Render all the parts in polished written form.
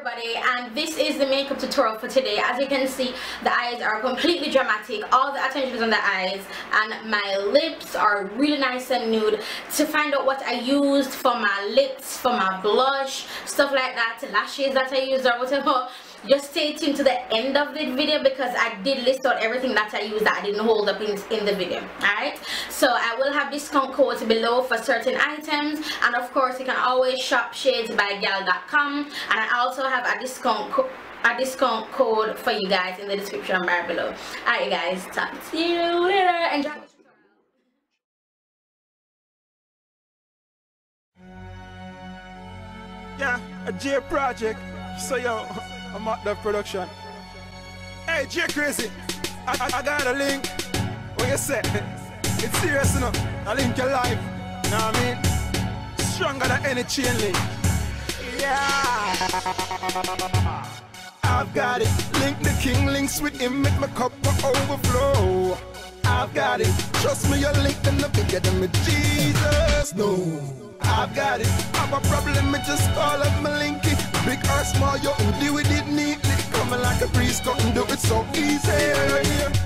everybody, and this is the makeup tutorial for today. As you can see, the eyes are completely dramatic, all the attention is on the eyes, and my lips are really nice and nude. To find out what I used for my lips, for my blush, stuff like that, lashes that I used or whatever, just stay tuned to the end of the video because I did list out everything that I used that I didn't hold up in the video. Alright, so I will have discount codes below for certain items, and of course you can always shop shadesbygal.com, and I also have a discount code for you guys in the description bar below. Alright guys, talk to you later. Enjoy. Yeah, a J project. So yo, I'm at the production. Hey J Crazy, I got a link. What you say? It's serious enough. I link your life. You know what I mean? Stronger than any chain link. Yeah. I've got it. Link the king links with him, make my cup overflow. I've got it. Trust me, your link them the bigger than me. Jesus, no. I've got it. Have a problem, me just call up my linky. Big or small, you can deal with it neatly. Coming like a breeze, couldn't do it so easy.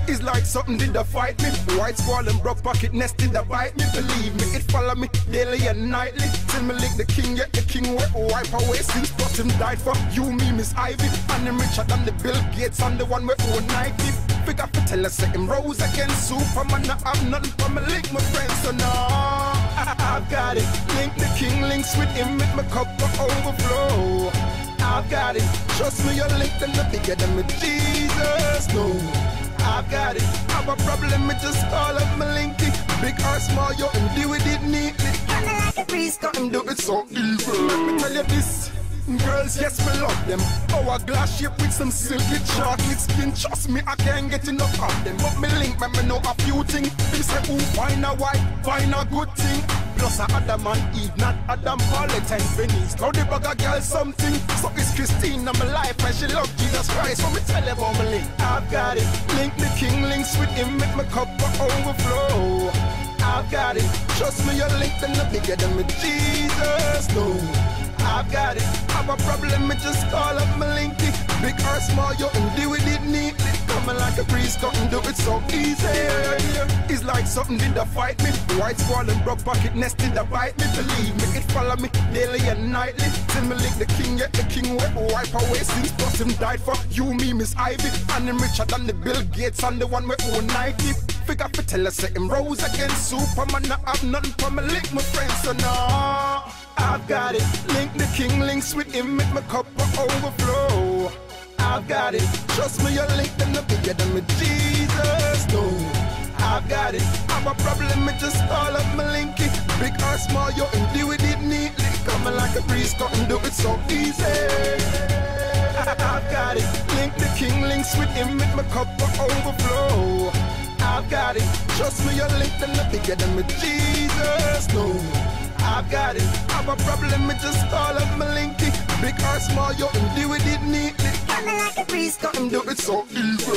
It's like something did to fight me. White squall and broke pocket nest did to bite me. Believe me, it follow me daily and nightly. Till me lick the king, yet the king will wipe away since plus him died for you, me, Miss Ivy. And him richer than the Bill Gates and the one we own Nike. Figure to tell us him rose against Superman. I have nothing for me link my friends, so no. I've got it. Link the king links with him, make my cup overflow. I've got it. Trust me, your link them the bigger than me. Jesus, no. I've got it. Have a problem, me just call up my linky. Big or small, you can deal with it neatly. Coming like a priest, couldn't do it so evil. Let me tell you this. Girls, yes, we love them. Hourglass shape with some silky chocolate skin. Trust me, I can't get enough of them. But me link, me know a few things. They say, ooh, find a wife, find a good thing. Plus a Adam and Eve, not Adam, Paulette and Venice. Now the bugger girl something. So it's Christine in my life and she love Jesus Christ. So me tell her about my link. I've got it. Link the king links with him, make my cup overflow. I've got it. Trust me, your link them the bigger than me. Jesus, no. I've got it. Have a problem, me just call up my linky. Big or small, you can deal with it neatly. Coming like a breeze, couldn't do it so easy. It's like something did to fight me. White squall and broke pocket nest did to bite me. Believe me, it follow me daily and nightly. Till me lick the king, yet the king will wipe away since plus him died for you, me, Miss Ivy. And him richer than the Bill Gates and the one we own Nike. Figure to tell us him rose against Superman. I have nothing for me lick my friends, so no. I've got it. Link the king links with him, make my cup overflow. I've got it. Trust me, your link them the bigger than me. Jesus, no. I've got it. Have a problem, me just call up my linky. Big or small, you can deal with it neatly. Coming like a breeze, couldn't do it so easy. I've got it. Link the king links with him, make my cup overflow. I've got it. Trust me, your link them the bigger than me. Jesus, no. I've got it. Have a problem, me just call up my linky. Big or small, you can deal with it neatly. Coming like a breeze, couldn't do it so easy.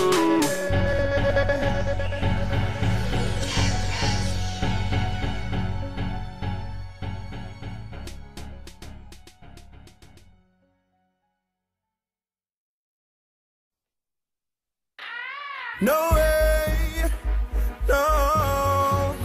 No way, no,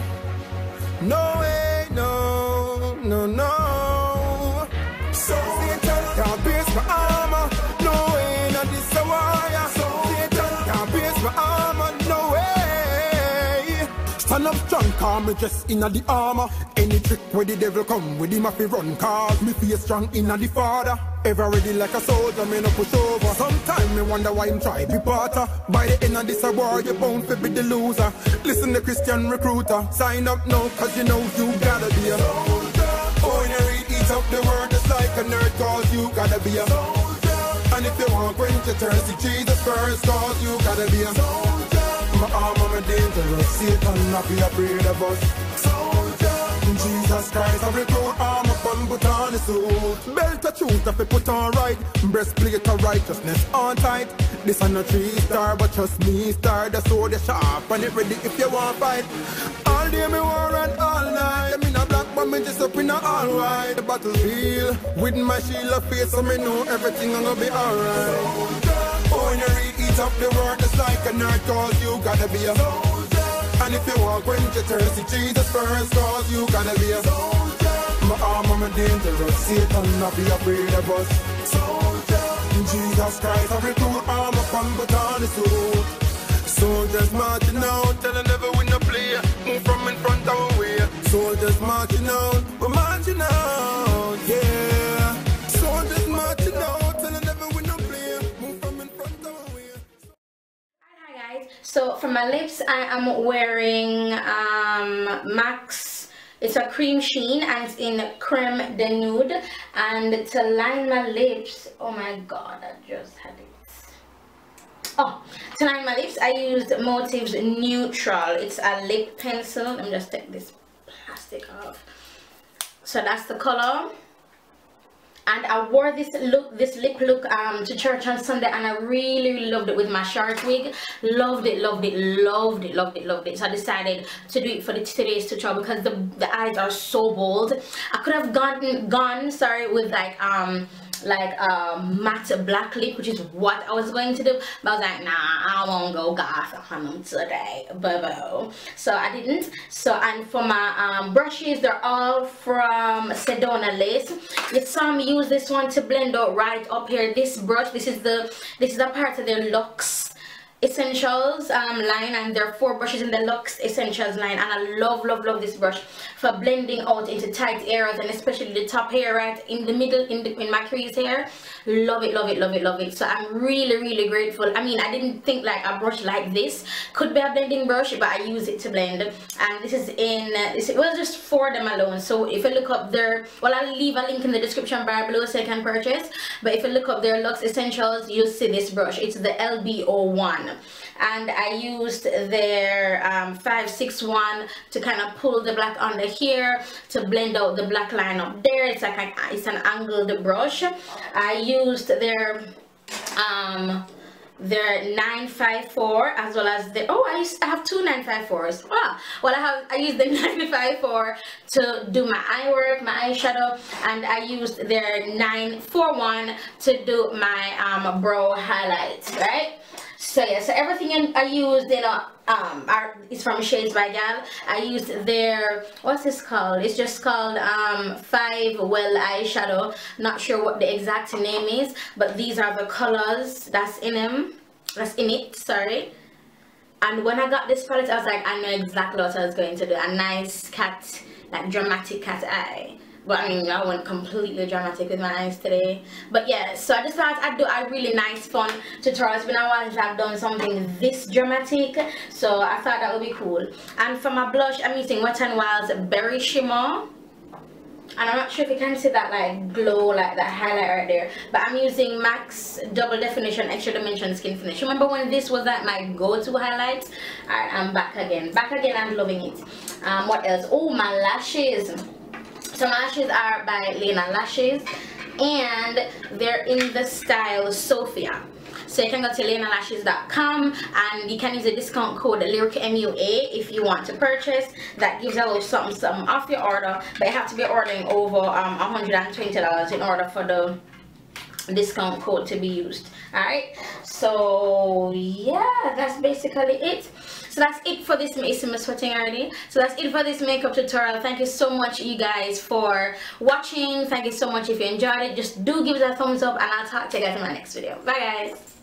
no way, no, no, no. So Satan can't pierce my armor, no way, not this a warrior. So Satan can't pierce my armor, no way. Stand up strong, calm me just inna the armor. Any trick where the devil come with him have to run, cause me feel strong inna the Father. Ever ready like a soldier, me no push over. Sometimes me wonder why him try be parter. By the end of this war, you bound to be the loser. Listen to Christian recruiter. Sign up now, cause you know you gotta be a soldier. Oh, when you read, eat up the word just like a nerd, cause you gotta be a soldier. And if you want quench your thirst, see Jesus first, cause you gotta be a soldier. My armor, my dangerous, Satan not be afraid of us. Soldier, Jesus Christ, I recruit armor, fun, put on the suit. Belt of truth, if you put on right. Breastplate of righteousness on tight. This is not 3-star, but trust me, star. The sword is sharp and it ready if you want fight. All day me war and all night. I'm in a black, but me just up in a all white the battlefield with my shield of faith, so me know everything gonna be alright. Oh, when you read up the word, it's like a nerd, cause you gotta be a soldier. And if you walk when you thirsty, Jesus first, cause you gotta be a soldier. My armor, my dangerous, Satan, not be afraid of us. Soldier, in Jesus Christ, I recruit armor from but on the suit. Soldiers marching out, tell them never win a play. Move from in front our way. Soldiers marching out, we're marching out, yeah. Soldiers marching out, tell them never win a play. Move from in front our way. Hi guys, so for my lips I am wearing MAC's. It's a cream sheen and it's in Creme de Nude. And to line my lips, oh my god, I just had it. Oh, to line my lips, I used Motives Neutral. It's a lip pencil. Let me just take this plastic off. So that's the color. And I wore this lip look to church on Sunday, and I really loved it with my short wig. Loved it. So I decided to do it for today's tutorial because the eyes are so bold. I could have gone with like matte black lip, which is what I was going to do, but I was like, nah, I won't go goth on them today, boo. So I didn't. So, and for my brushes, they're all from Sedona lace. You saw me use this one to blend out right up here. This brush, this is a part of their Luxe Essentials line, and there are 4 brushes in the Luxe Essentials line, and I love this brush for blending out into tight areas, and especially the top hair right in the middle in my crease hair. Love it. So I'm really grateful. I mean, I didn't think like a brush like this could be a blending brush, but I use it to blend. And this is it was just 4 of them alone. So if you look up their, well, I'll leave a link in the description bar below so you can purchase, but if you look up their Luxe Essentials, you'll see this brush. It's the LB01. And I used their 561 to kind of pull the black under here to blend out the black line up there. It's like it's an angled brush. I used their 954 as well as the I have 2 954s. Well, I used the 954 to do my eye work, my eyeshadow, and I used their 941 to do my brow highlights, right? So yeah, so everything I used, you know, is from Jewelz By Jai. I used their, what's this called? It's just called 5 Well eyeshadow. Not sure what the exact name is, but these are the colors that's in it. Sorry. And when I got this palette, I was like, I know exactly what I was going to do. A nice cat, like dramatic cat eye. But I mean, I went completely dramatic with my eyes today. But yeah, so I just thought I'd do a really nice fun tutorial. It's been a while since I've done something this dramatic, so I thought that would be cool. And for my blush, I'm using Wet n Wild's Berry Shimmer. And I'm not sure if you can see that like glow, like that highlight right there, but I'm using MAC's Double Definition Extra Dimension Skin Finish. Remember when this was like my go-to highlight? Alright, I'm back again. I'm loving it. What else? Oh, my lashes. So my lashes are by Lena Lashes, and they're in the style Sophia. So you can go to lenalashes.com and you can use the discount code LYRICMUA if you want to purchase. That gives you a little something off your order, but you have to be ordering over $120 in order for the discount code to be used. Alright, so yeah, that's basically it. So that's it for this. I'm sweating already. So that's it for this makeup tutorial. Thank you so much, you guys, for watching. Thank you so much. If you enjoyed it, just do give it a thumbs up, and I'll talk to you guys in my next video. Bye guys.